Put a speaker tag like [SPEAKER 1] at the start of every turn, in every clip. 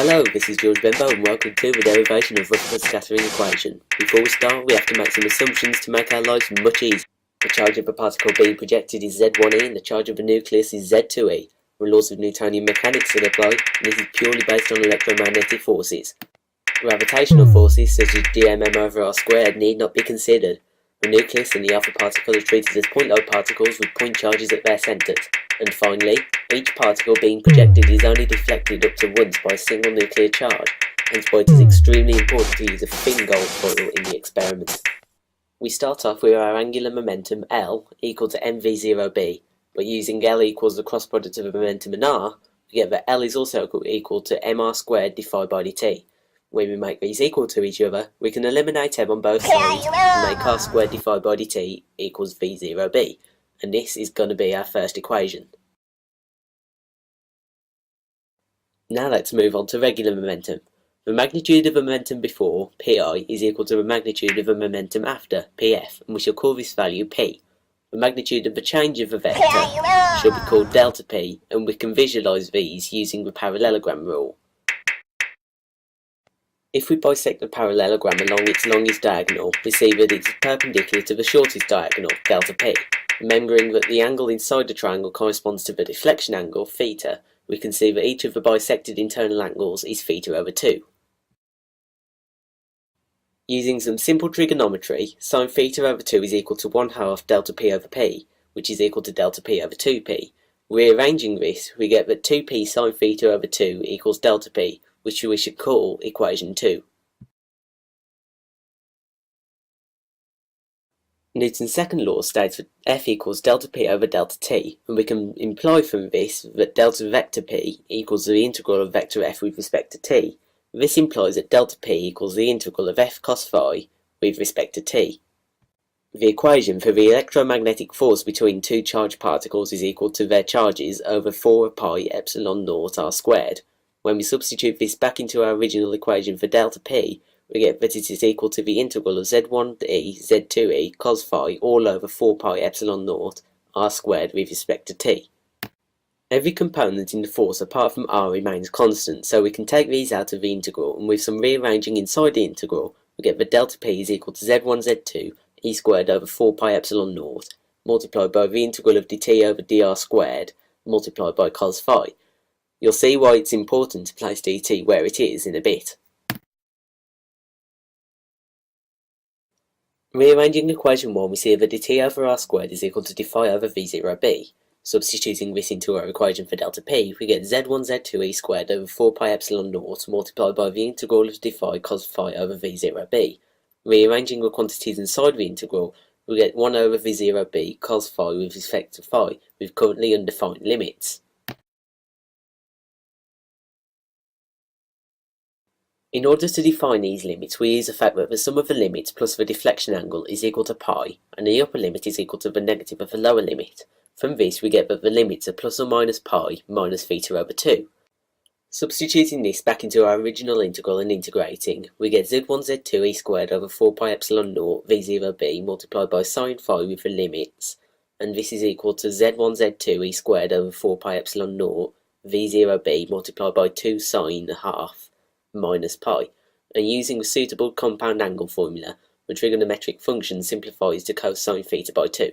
[SPEAKER 1] Hello, this is George Benbow and welcome to the derivation of Rutherford's scattering equation. Before we start, we have to make some assumptions to make our lives much easier. The charge of a particle being projected is Z1e and the charge of a nucleus is Z2e. The laws of Newtonian mechanics will apply, and this is purely based on electromagnetic forces. Gravitational forces such as dmm over r squared need not be considered. The nucleus and the alpha particle are treated as point-load particles with point charges at their centres. And finally, each particle being projected is only deflected up to once by a single nuclear charge, hence why it is extremely important to use a thin gold foil in the experiment. We start off with our angular momentum L equal to mv0b, but using L equals the cross product of momentum and r, we get that L is also equal to mr squared divided by dt. When we make these equal to each other, we can eliminate m on both sides and make r squared divided by dt equals v0b, and this is going to be our first equation. Now let's move on to regular momentum. The magnitude of a momentum before, pi, is equal to the magnitude of a momentum after, pf, and we shall call this value p. The magnitude of the change of a vector shall be called delta p, and we can visualise these using the parallelogram rule. If we bisect the parallelogram along its longest diagonal, we see that it is perpendicular to the shortest diagonal, delta p. Remembering that the angle inside the triangle corresponds to the deflection angle, theta, we can see that each of the bisected internal angles is theta over 2. Using some simple trigonometry, sin theta over 2 is equal to 1/2 delta p over p, which is equal to delta p over 2p. Rearranging this, we get that 2p sin theta over 2 equals delta p, which we should call equation 2. Newton's second law states that F equals delta p over delta t, and we can imply from this that delta vector p equals the integral of vector f with respect to t. This implies that delta p equals the integral of f cos phi with respect to t. The equation for the electromagnetic force between two charged particles is equal to their charges over 4 pi epsilon naught r squared. When we substitute this back into our original equation for delta p, we get that it is equal to the integral of z1e, z2e, cos phi all over 4 pi epsilon naught r squared with respect to t. Every component in the force apart from r remains constant, so we can take these out of the integral, and with some rearranging inside the integral, we get that delta p is equal to z1 z2 e squared over 4 pi epsilon naught multiplied by the integral of dt over dr squared multiplied by cos phi. You'll see why it's important to place dt where it is in a bit. Rearranging equation 1, we see that dt over r squared is equal to dphi over v0b. Substituting this into our equation for delta p, we get z1 z2 e squared over 4 pi epsilon naught multiplied by the integral of dphi cos phi over v0b. Rearranging the quantities inside the integral, we get 1 over v0b cos phi with respect to phi with currently undefined limits. In order to define these limits, we use the fact that the sum of the limits plus the deflection angle is equal to pi, and the upper limit is equal to the negative of the lower limit. From this, we get that the limits are plus or minus pi minus theta over 2. Substituting this back into our original integral and integrating, we get z1 z2 e squared over 4 pi epsilon naught v0b multiplied by sin phi with the limits, and this is equal to z1 z2 e squared over 4 pi epsilon naught v0b multiplied by 2 sin half minus pi, and using the suitable compound angle formula, the trigonometric function simplifies to cosine theta by 2.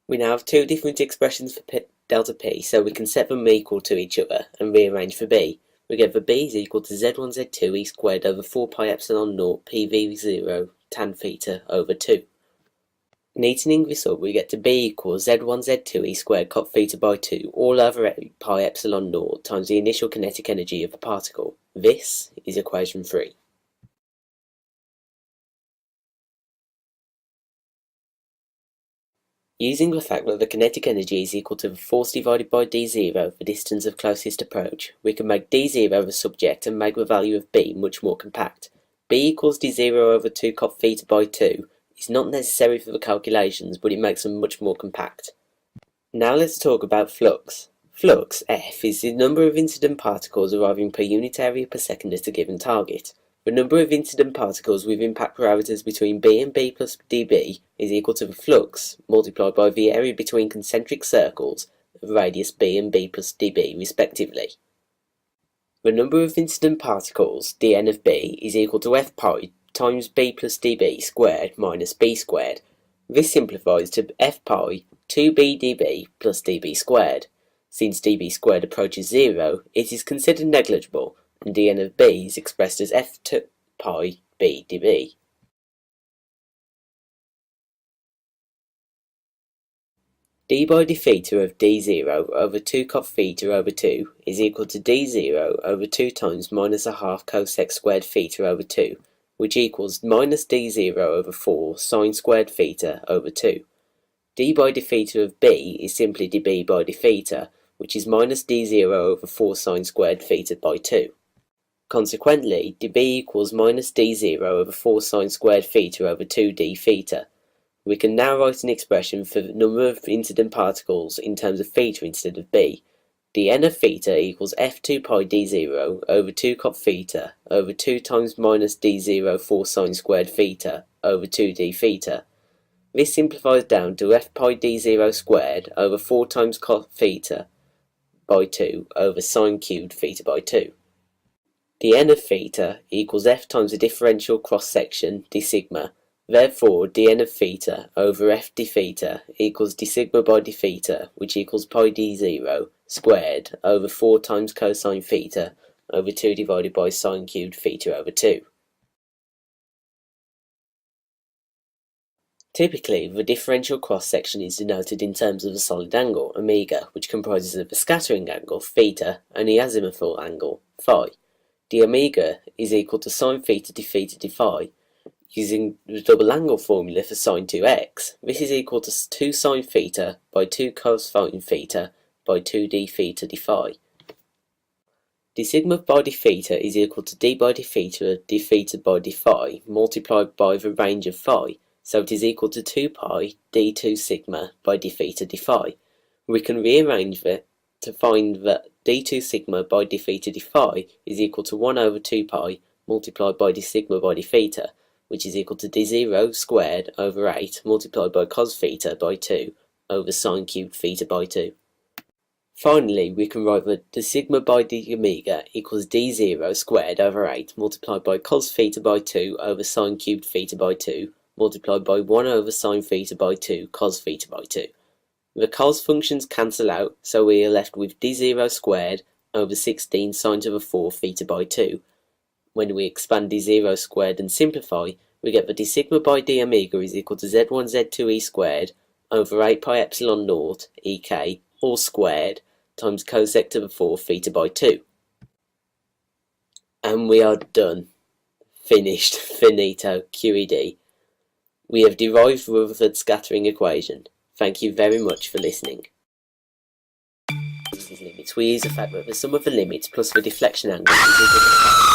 [SPEAKER 1] We now have two different expressions for delta p, so we can set them equal to each other and rearrange for b. We get that b is equal to z1 z2 e squared over 4 pi epsilon naught pv0 tan theta over 2. Neatening this up, we get to b equals z1 z2 e squared cot theta by 2 all over 8 pi epsilon naught times the initial kinetic energy of a particle. This is equation 3. Using the fact that the kinetic energy is equal to the force divided by d0, the distance of closest approach, we can make d0 the subject and make the value of b much more compact. b equals d0 over 2 cot theta by 2 is not necessary for the calculations, but it makes them much more compact. Now let's talk about flux. Flux, F, is the number of incident particles arriving per unit area per second at a given target. The number of incident particles with impact parameters between b and b plus dB is equal to the flux multiplied by the area between concentric circles of radius b and b plus db respectively. The number of incident particles, dn of b, is equal to f pi times b plus db squared minus b squared. This simplifies to f pi 2b db plus db squared. Since db squared approaches 0, it is considered negligible, and dn of b is expressed as f pi b db. d by d theta of d0 over 2 cot theta over 2 is equal to d0 over 2 times minus a half cosec squared theta over 2, which equals minus d0 over 4 sine squared theta over 2. d by d theta of b is simply db by d theta, which is minus d0 over 4 sine squared theta by 2. Consequently, db equals minus d0 over 4 sine squared theta over 2 d theta. We can now write an expression for the number of incident particles in terms of theta instead of b. dn of theta equals f2 pi d0 over 2 cot theta over 2 times minus d0 4 sine squared theta over 2 d theta. This simplifies down to f pi d0 squared over 4 times cot theta by 2 over sine cubed theta by 2. dn of theta equals f times the differential cross section d sigma. Therefore, dn of theta over f d theta equals d sigma by d theta, which equals pi d0 squared over 4 times cosine theta over 2 divided by sine cubed theta over 2. Typically, the differential cross-section is denoted in terms of a solid angle, omega, which comprises of a scattering angle, theta, and the azimuthal angle, phi. The omega is equal to sine theta d theta d phi. Using the double angle formula for sine 2x, this is equal to 2 sine theta by 2 cosine theta by 2 d theta d phi. d sigma by d theta is equal to d by d theta d theta by d phi multiplied by the range of phi, so it is equal to 2 pi d2 sigma by d theta d phi. We can rearrange it to find that d2 sigma by d theta d phi is equal to 1 over 2 pi multiplied by d sigma by d theta, which is equal to d0 squared over 8 multiplied by cos theta by 2 over sine cubed theta by 2. Finally, we can write that d sigma by d omega equals d0 squared over 8 multiplied by cos theta by 2 over sine cubed theta by 2 multiplied by 1 over sine theta by 2 cos theta by 2. The cos functions cancel out, so we are left with d0 squared over 16 sine to the 4 theta by 2. When we expand d0 squared and simplify, we get that d sigma by d omega is equal to z1 z2 e squared over 8 pi epsilon naught ek all squared times cosec to the 4 theta by 2. And we are done. Finished. Finito. QED. We have derived Rutherford's scattering equation. Thank you very much for listening. Limits. We use the fact that the sum of the limits plus the deflection angle is equal to